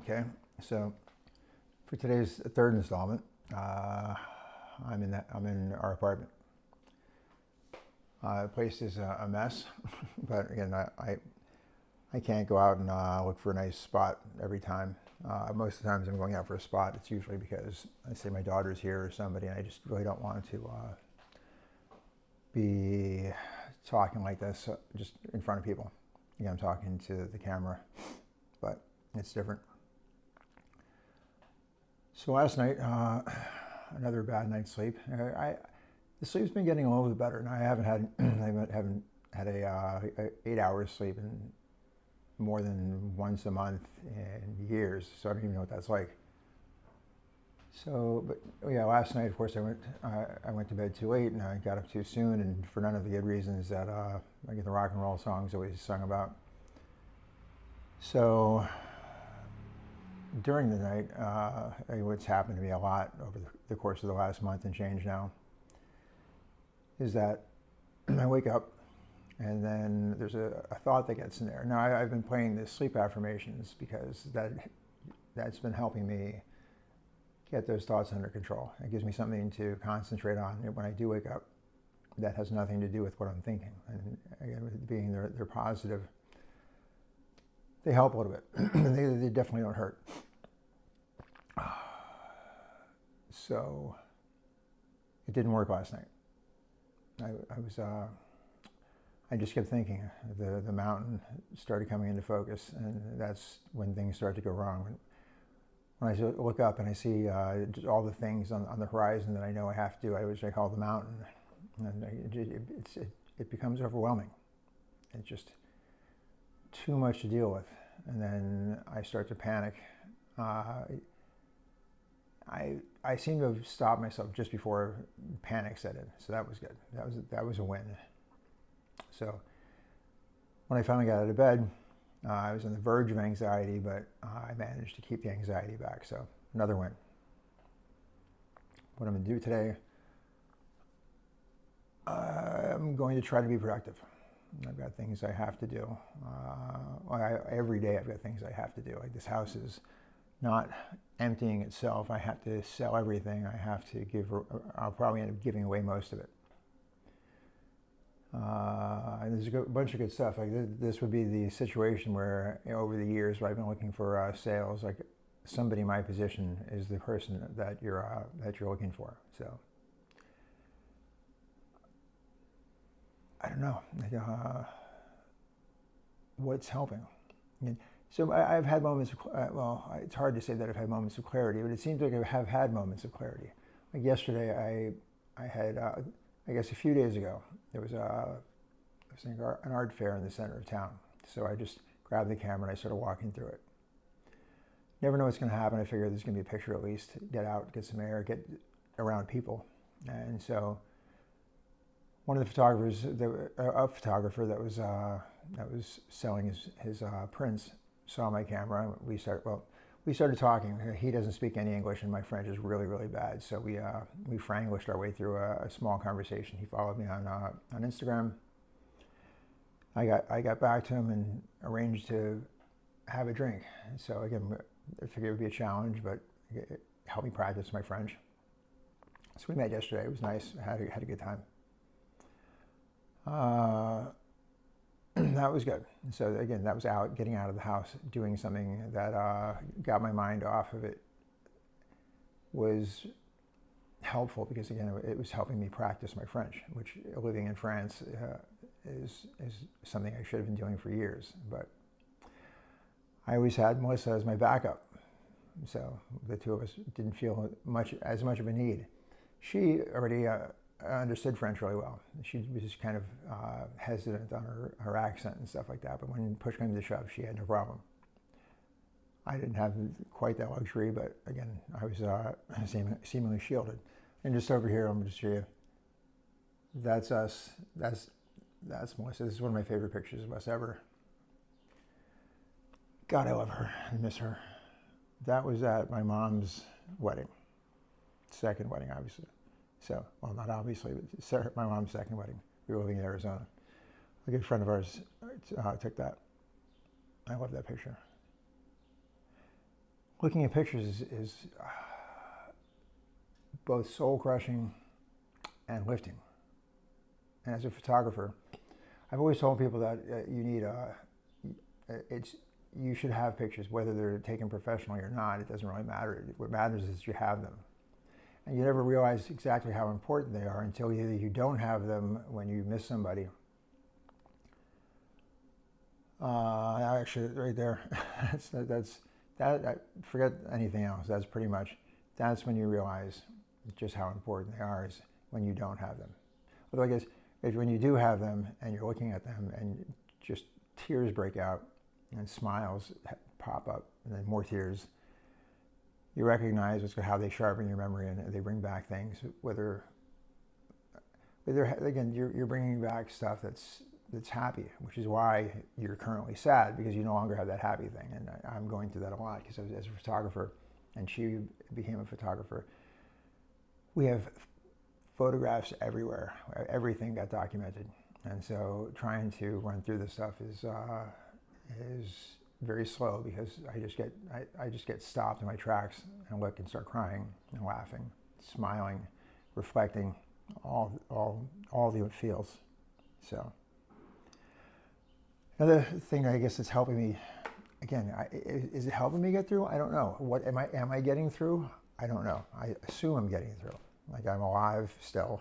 Okay, so for today's third installment, I'm in our apartment. The place is a mess, but again, I can't go out and look for a nice spot every time. Most of the times I'm going out for a spot, it's usually because I say my daughter's here or somebody, and I just really don't want to be talking like this just in front of people. Again, I'm talking to the camera, but it's different. So last night, another bad night's sleep. The sleep's been getting a little bit better, and I haven't had a 8 hours sleep in more than once a month in years. So I don't even know what that's like. So, but yeah, last night, of course, I went to bed too late, and I got up too soon, and for none of the good reasons that I get the rock and roll songs always sung about. So during the night, what's happened to me a lot over the course of the last month and change now is that I wake up and then there's a thought that gets in there. Now, I've been playing the sleep affirmations because that's been helping me get those thoughts under control. It gives me something to concentrate on when I do wake up that has nothing to do with what I'm thinking. And again, being they're positive, they help a little bit. They definitely don't hurt. So it didn't work last night. I just kept thinking. The mountain started coming into focus, and that's when things start to go wrong. When I look up and I see just all the things on the horizon that I know I have to do, which I call the mountain, and it becomes overwhelming. It's just too much to deal with, and then I start to panic. I seem to have stopped myself just before panic set in, so that was good. That was a win. So when I finally got out of bed, I was on the verge of anxiety, but I managed to keep the anxiety back. So another win. What I'm going to do today, I'm going to try to be productive. I've got things I have to do. Every day I've got things I have to do. Like this house is not emptying itself. I have to sell everything. I have to I'll probably end up giving away most of it. And there's a bunch of good stuff. Like this would be the situation where over the years where I've been looking for sales, like somebody in my position is the person that you're looking for. So I don't know what's helping. I mean, so I've had moments of, it's hard to say that I've had moments of clarity, but it seems like I have had moments of clarity. Like yesterday, I had, I guess a few days ago, there was an art fair in the center of town. So I just grabbed the camera and I started walking through it. Never know what's going to happen. I figured there's going to be a picture at least, get out, get some air, get around people. And so one of the photographers, a photographer that was selling his prints, saw my camera. We started talking. He doesn't speak any English, and my French is really, really bad. So we Franglished our way through a small conversation. He followed me on Instagram. I got back to him and arranged to have a drink. So again, I figured it would be a challenge, but it helped me practice my French. So we met yesterday. It was nice. Had a good time. That was good. So again, that was getting out of the house, doing something that got my mind off of it was helpful because again, it was helping me practice my French, which living in France is something I should have been doing for years. But I always had Melissa as my backup, so the two of us didn't feel as much of a need. She already understood French really well. She was just kind of hesitant on her accent and stuff like that, but when push came to shove, she had no problem. I didn't have quite that luxury, but again, I was seemingly shielded. And just over here, I'm going to show you, that's us, that's Melissa. This is one of my favorite pictures of us ever. God, I love her, I miss her. That was at my mom's wedding, second wedding, obviously. So, well, not obviously, but my mom's second wedding. We were living in Arizona. A good friend of ours took that. I love that picture. looking at pictures is both soul crushing and lifting. And as a photographer, I've always told people that you should have pictures, whether they're taken professionally or not. It doesn't really matter. What matters is you have them. And you never realize exactly how important they are until either you don't have them when you miss somebody. Actually, right there, forget anything else. That's when you realize just how important they are, is when you don't have them. Although I guess when you do have them and you're looking at them and just tears break out and smiles pop up and then more tears, you recognize how they sharpen your memory and they bring back things. Whether again, you're bringing back stuff that's happy, which is why you're currently sad, because you no longer have that happy thing. And I'm going through that a lot because as a photographer, and she became a photographer, we have photographs everywhere. Everything got documented, and so trying to run through this stuff is very slow, because I just get stopped in my tracks and look and start crying and laughing, smiling, reflecting, all the feels. So another thing I guess that's helping me, again, is it helping me get through? I don't know. What am I getting through? I don't know. I assume I'm getting through. Like I'm alive still.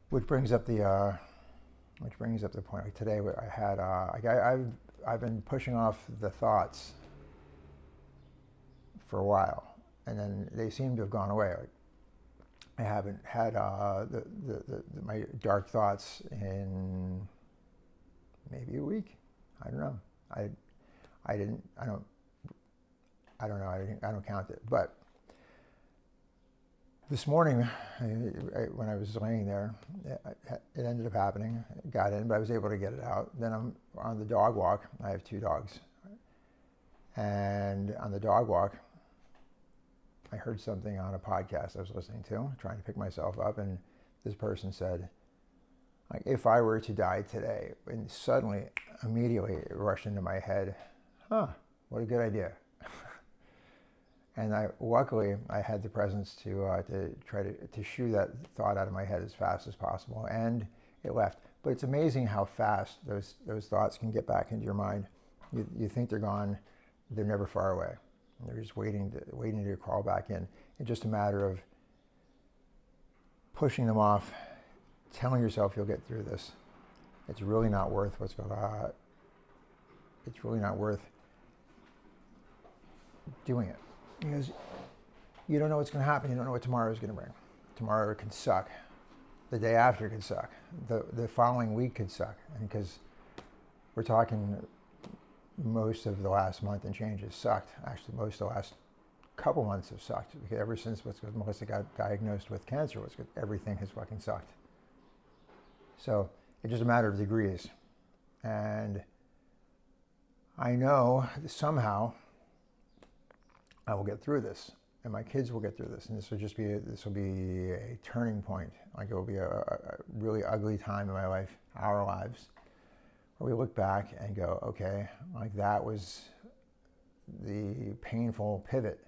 Which brings up the point. Like today, I had I've been pushing off the thoughts for a while, and then they seem to have gone away. Like I haven't had my dark thoughts in maybe a week. I don't know. I don't count it. But this morning, when I was laying there, it ended up happening. It got in, but I was able to get it out. Then I'm on the dog walk. I have 2 dogs. And on the dog walk, I heard something on a podcast I was listening to, trying to pick myself up, and this person said, like, if I were to die today, and suddenly, immediately, it rushed into my head, what a good idea. And luckily, I had the presence to try to shoo that thought out of my head as fast as possible, and it left. But it's amazing how fast those thoughts can get back into your mind. You think they're gone, they're never far away. They're just waiting to crawl back in. It's just a matter of pushing them off, telling yourself you'll get through this. It's really not worth what's going on. It's really not worth doing it, because you don't know what's going to happen. You don't know what tomorrow is going to bring. Tomorrow can suck. The day after could suck. The following week could suck. And because we're talking most of the last month and change has sucked. Actually, most of the last couple months have sucked. Because ever since Melissa got diagnosed with cancer, everything has fucking sucked. So it's just a matter of degrees. And I know somehow I will get through this, and my kids will get through this, and this will be a turning point. Like it will be a really ugly time in my life, our lives, where we look back and go, okay, like that was the painful pivot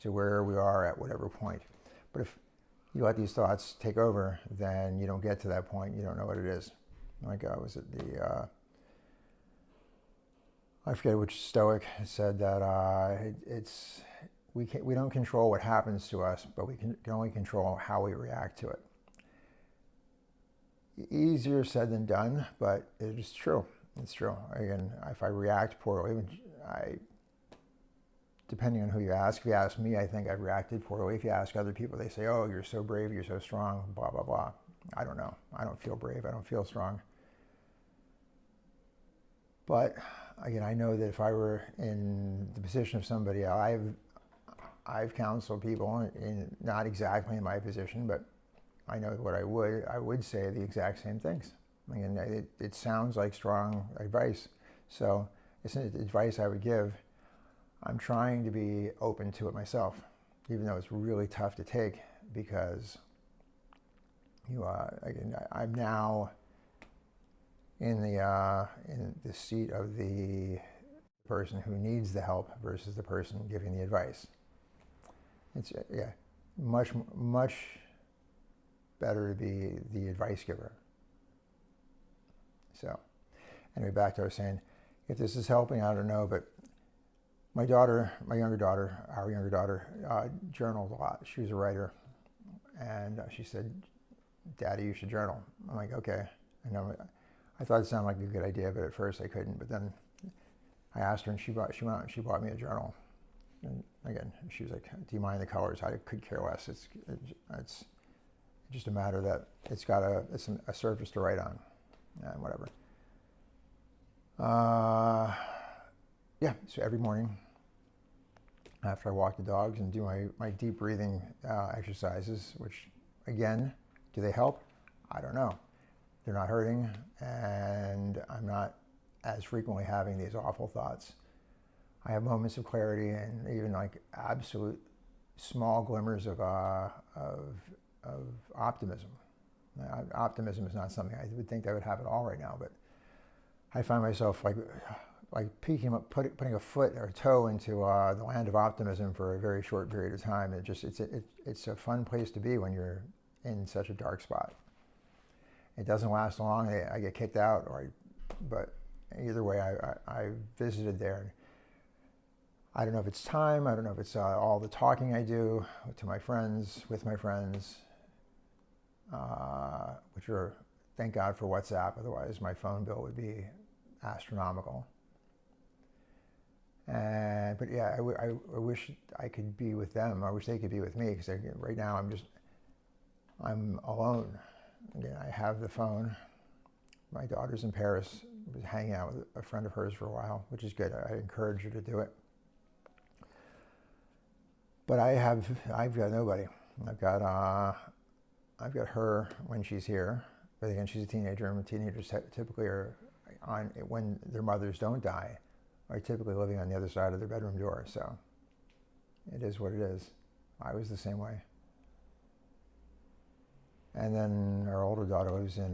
to where we are at whatever point. But if you let these thoughts take over, then you don't get to that point. You don't know what it is. Like was it I forget which Stoic said that we don't control what happens to us, but we can only control how we react to it. Easier said than done, but it is true. It's true. Again, if I react poorly, depending on who you ask. If you ask me, I think I've reacted poorly. If you ask other people, they say, oh, you're so brave, you're so strong, blah, blah, blah. I don't know. I don't feel brave. I don't feel strong. But again, I know that if I were in the position of somebody else, I've counseled people not exactly in my position, but I know what I would say the exact same things. Again, it sounds like strong advice. So it's an advice I would give. I'm trying to be open to it myself, even though it's really tough to take, because again, I'm now in the seat of the person who needs the help versus the person giving the advice. It's much better to be the advice giver. So anyway, back to what I was saying. If this is helping, I don't know, but our younger daughter, journaled a lot. She was a writer, and she said, "Daddy, you should journal." I'm like, "Okay." I thought it sounded like a good idea, but at first I couldn't. But then I asked her, and she went out and she bought me a journal. And again, she was like, "Do you mind the colors?" I could care less. It's just a matter that it's got a surface to write on, and whatever. So every morning after I walk the dogs and do my deep breathing exercises, which again, do they help? I don't know. They're not hurting, and I'm not as frequently having these awful thoughts. I have moments of clarity and even like absolute small glimmers of optimism. Optimism is not something I would think I would have at all right now, but I find myself like peeking up, putting a foot or a toe into the land of optimism for a very short period of time. It's a fun place to be when you're in such a dark spot. It doesn't last long. I get kicked out, but either way, I visited there. I don't know if it's time. I don't know if it's all the talking I do with my friends, which are, thank God for WhatsApp. Otherwise, my phone bill would be astronomical. But yeah, I wish I could be with them. I wish they could be with me, because right now I'm alone. Again, I have the phone. My daughter's in Paris. I was hanging out with a friend of hers for a while, which is good. I encourage her to do it. But I've got nobody. I've got her when she's here. But again, she's a teenager, and teenagers typically are when their mothers don't die, are typically living on the other side of their bedroom door. So it is what it is. I was the same way. And then our older daughter lives in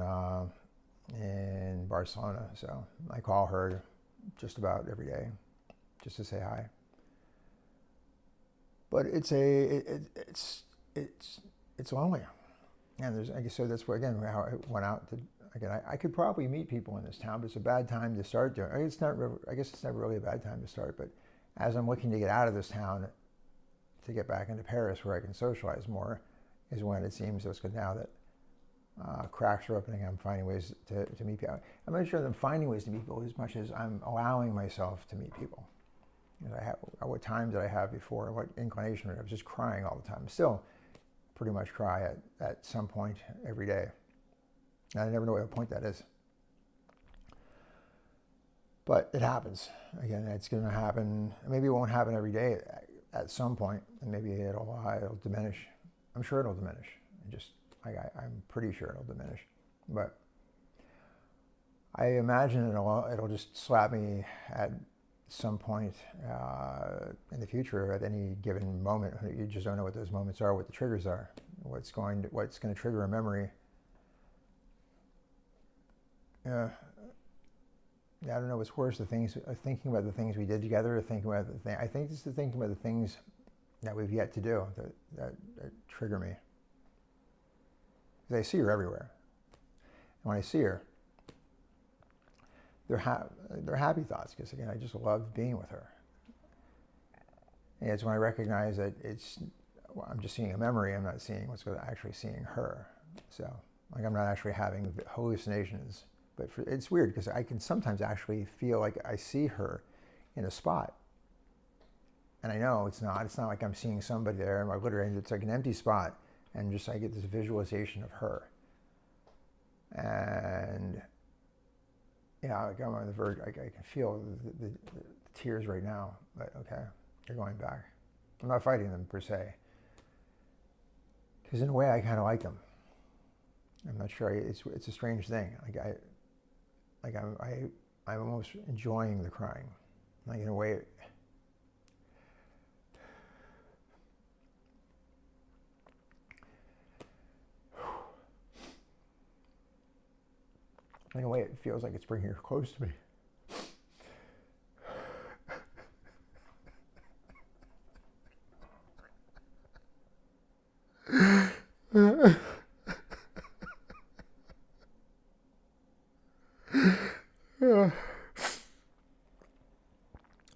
Barcelona, so I call her just about every day, just to say hi. But it's lonely, and so that's where again how I went out to. Again, I could probably meet people in this town, but it's a bad time to start doing. I guess it's never really a bad time to start. But as I'm looking to get out of this town, to get back into Paris, where I can socialize more, is when it seems it's good now that cracks are opening. I'm finding ways to meet people. I'm not sure that I'm finding ways to meet people as much as I'm allowing myself to meet people. What time did I have before? What inclination? I was just crying all the time. Still, pretty much cry at some point every day. And I never know what point that is. But it happens. Again, it's going to happen. Maybe it won't happen every day at some point, and maybe it'll diminish. I'm sure it'll diminish. I'm pretty sure it'll diminish. But I imagine it'll just slap me at some point in the future at any given moment. You just don't know what those moments are, what the triggers are, what's going to trigger a memory. I don't know what's worse, thinking about the things we did together, or thinking about the thing. I think this is thinking about the things that we've yet to do that trigger me. Because I see her everywhere. And when I see her, they're happy thoughts, because again, I just love being with her. And it's when I recognize that I'm just seeing a memory, I'm not seeing actually seeing her. So, like, I'm not actually having hallucinations. But it's weird, because I can sometimes actually feel like I see her in a spot. And I know it's not like I'm seeing somebody there, and literally it's like an empty spot, and just I get this visualization of her. And like I'm on the verge. I can feel the tears right now, but okay, they're going back. I'm not fighting them per se, because in a way I kind of like them. I'm not sure. It's a strange thing. I'm almost enjoying the crying. Like, in a way, it feels like it's bringing her close to me.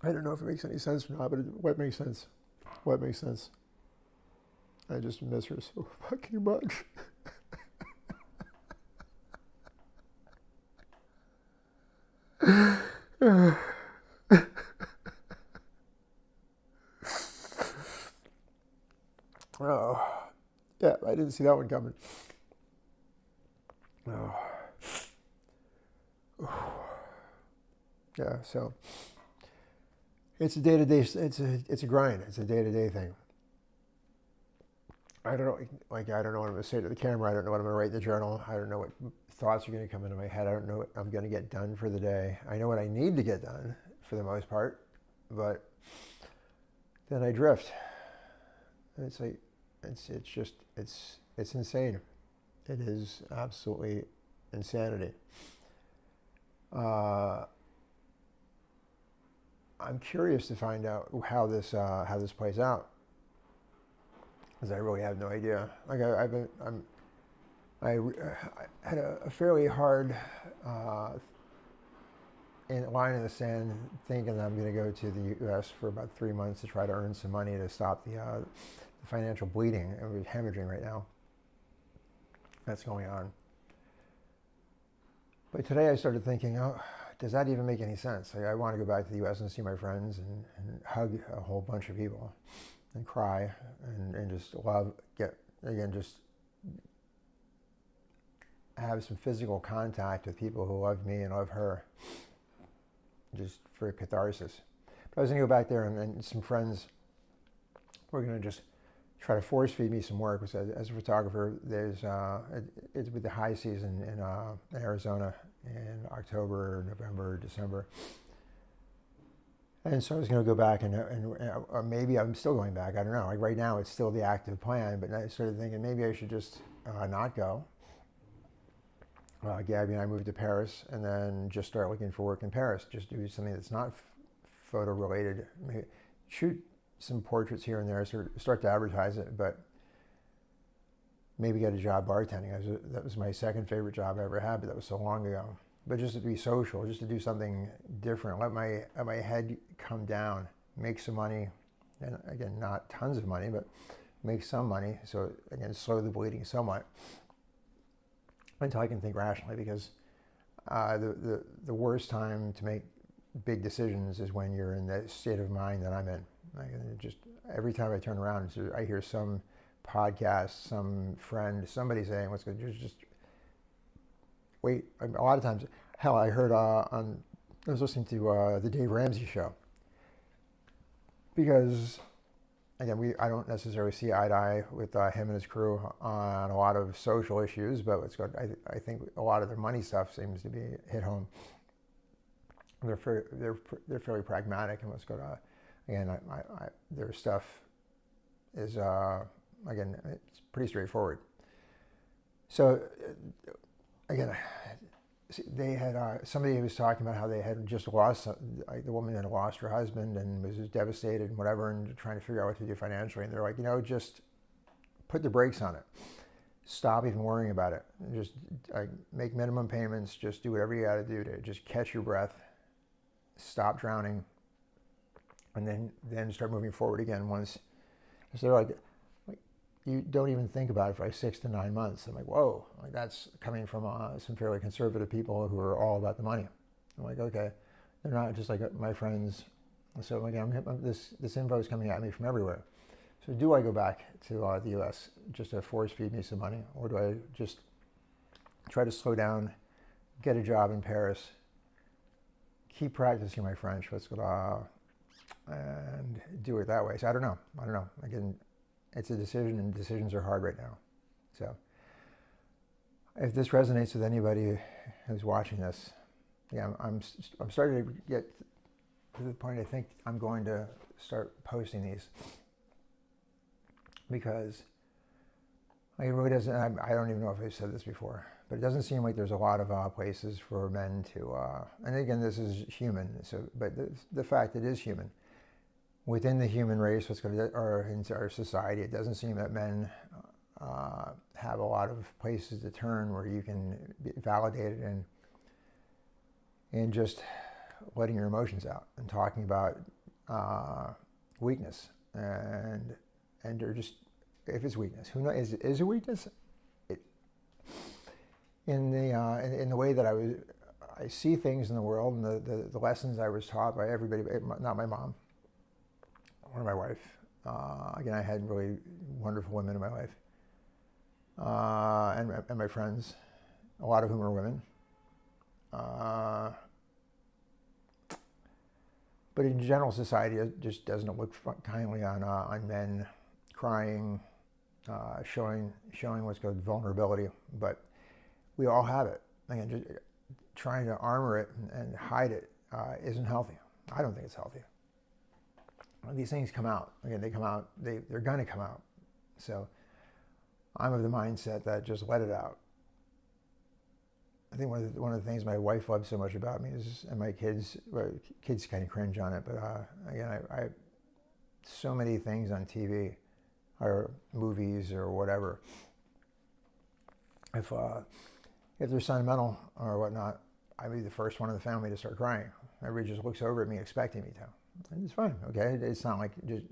I don't know if it makes any sense or not, but what makes sense? What makes sense? I just miss her so fucking much. Oh, yeah, I didn't see that one coming. Oh. Yeah, so it's a day-to-day. It's a grind. It's a day-to-day thing. I don't know. Like I don't know what I'm going to say to the camera. I don't know what I'm going to write in the journal. I don't know what thoughts are going to come into my head. I don't know what I'm going to get done for the day. I know what I need to get done for the most part, but then I drift. And it's like it's insane. It is absolutely insanity. I'm curious to find out how this plays out, because I really have no idea. Like I had a fairly hard line in the sand, thinking that I'm going to go to the U.S. for about 3 months to try to earn some money to stop the financial bleeding. It was hemorrhaging right now. That's going on. But today I started thinking, oh, does that even make any sense? Like, I want to go back to the U.S. and see my friends and hug a whole bunch of people and cry and just just have some physical contact with people who love me and love her, just for catharsis. But I was going to go back there and some friends were going to just try to force feed me some work. Because as a photographer, it's with the high season in Arizona in October, November, December. And so I was going to go back or maybe I'm still going back. I don't know. Like right now, it's still the active plan. But I started thinking maybe I should just not go. Gabby and I moved to Paris, and then just start looking for work in Paris. Just do something that's not photo related. Maybe shoot some portraits here and there, start to advertise it, but maybe get a job bartending. That was my second favorite job I ever had, but that was so long ago. But just to be social, just to do something different, let my head come down, make some money, and again, not tons of money, but make some money. So again, slow the bleeding somewhat until I can think rationally, because the worst time to make big decisions is when you're in the state of mind that I'm in. Like, just every time I turn around, I hear some podcast, some friend, somebody saying, "What's good?" Just wait. A lot of times, hell, I heard I was listening to the Dave Ramsey show, because again, I don't necessarily see eye to eye with him and his crew on a lot of social issues, but I think a lot of their money stuff seems to be hit home. They're fairly pragmatic in what's going on. Again, their stuff is again, it's pretty straightforward. So again, they had somebody was talking about how they had just lost, the woman had lost her husband and was just devastated and whatever, and trying to figure out what to do financially. And they're like, just put the brakes on it. Stop even worrying about it. Just make minimum payments. Just do whatever you got to do to just catch your breath, stop drowning, and then start moving forward again. So they're like, you don't even think about it for like 6 to 9 months. I'm like, whoa, like that's coming from some fairly conservative people who are all about the money. I'm like, okay, they're not just like my friends. So again, this info is coming at me from everywhere. So do I go back to the U.S. just to force feed me some money, or do I just try to slow down, get a job in Paris, keep practicing my French, and do it that way? So I don't know. Again, it's a decision, and decisions are hard right now. So if this resonates with anybody who's watching this, yeah, I'm starting to get to the point I think I'm going to start posting these, because it really doesn't, I don't even know if I've said this before, but it doesn't seem like there's a lot of places for men to, and again, this is human, but the fact it is human. Within the human race, or in our society, it doesn't seem that men have a lot of places to turn where you can be validated and just letting your emotions out and talking about weakness or just if it's weakness, who knows? Is it weakness? In the way that I see things in the world and the lessons I was taught by everybody, not my mom or my wife. Again, I had really wonderful women in my life, and my friends, a lot of whom are women. But in general, society just doesn't look kindly on men crying, showing what's called vulnerability. But we all have it. Again, just trying to armor it and hide it isn't healthy. I don't think it's healthy. These things come out. Again, they come out. They're going to come out. So I'm of the mindset that just let it out. I think one of the things my wife loves so much about me is, and my kids kind of cringe on it, but again, I so many things on TV or movies or whatever. If they're sentimental or whatnot, I'd be the first one in the family to start crying. Everybody just looks over at me expecting me to. And it's fine, okay? It's not like just,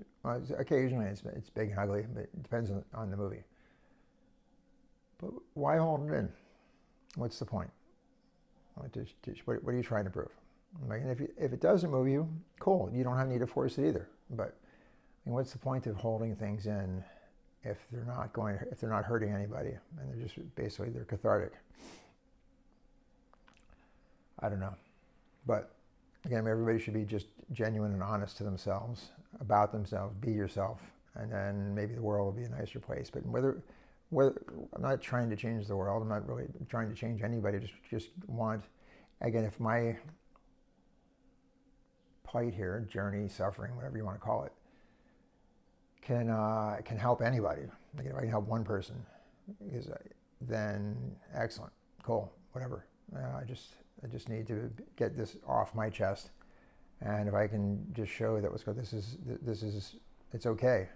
occasionally it's big and ugly, but it depends on the movie. But why hold it in? What's the point? What are you trying to prove? And if it doesn't move you, cool. You don't need to force it either. But what's the point of holding things in if they're not hurting anybody and they're just they're cathartic? I don't know. But again, everybody should be just genuine and honest to themselves, about themselves. Be yourself, and then maybe the world will be a nicer place. But whether I'm not trying to change the world. I'm not really trying to change anybody. Just want, again, if my plight here, journey, suffering, whatever you want to call it, can help anybody. Again, if I can help one person, then excellent, cool, whatever. I just need to get this off my chest, and if I can just show that it's okay.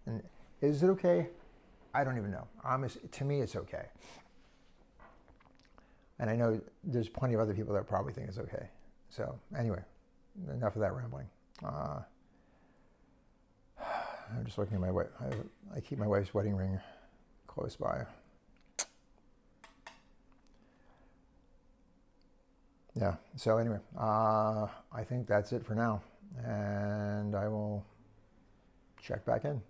And is it okay? I don't even know. To me, it's okay. And I know there's plenty of other people that probably think it's okay. So anyway, enough of that rambling. I'm just looking at my wife. I keep my wife's wedding ring close by. Yeah, so anyway, I think that's it for now. And I will check back in.